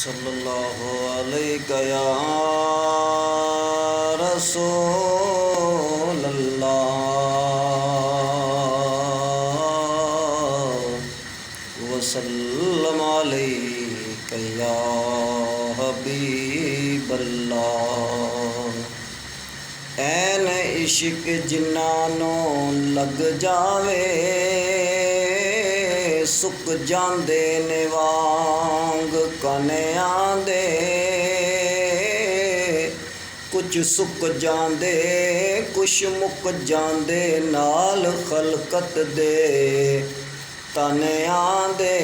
सल्लल्लाहु अलैहि या रसूल अल्लाह वसल्लम अलैका या हबीब अल्लाह। ऐन इश्क जिन्हां लग जावे सुक जांदे ने वांग कन्यां दे, कुछ सुक जांदे कुछ मुक जांदे नाल खलकत दे तन्यां दे।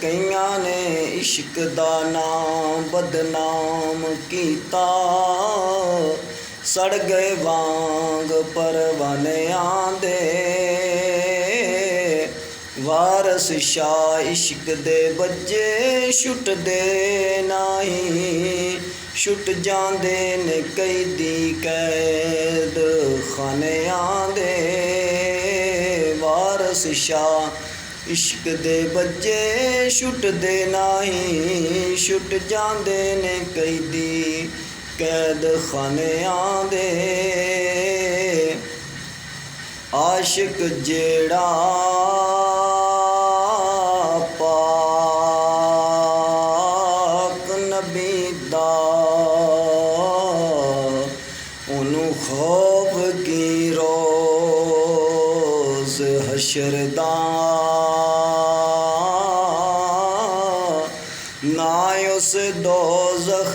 कईयां ने इश्क दा नाम बदनाम कीता सड़ गए वांग परवानियां दे। वारस शाह इश्क दे बच्चे छुटदे नहीं, छुट जांदे ने कैदी कैद खानियां दे। वारस शाह इश्क दे बच्चे छुटदे नहीं, छुट जांदे ने कैदी कैद खानियां दे। आशिक जेड़ा पाक नबी दा उन्हू खौफ की रोज़ हशर दा, ना उस दोज़ख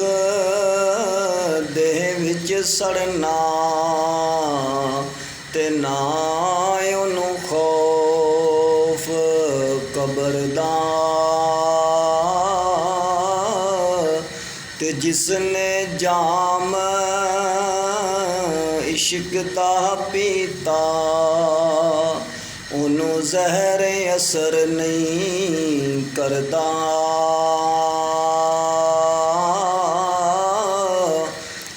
दे विच सड़ना ते ना उन्हू खौफ कबर दा। ते जिसने जाम इश्क दा पीता उन्हू ज़हर असर नहीं करदा।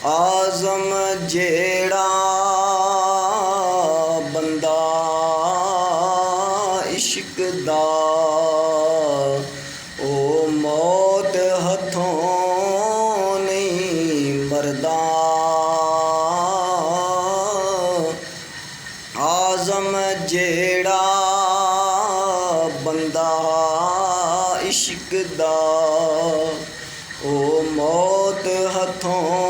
आज़म जेड़ा बंदा इश्क दा ओ मौत हथों नहीं मरदा। आज़म जेड़ा बंदा इश्क दा ओ मौत हथों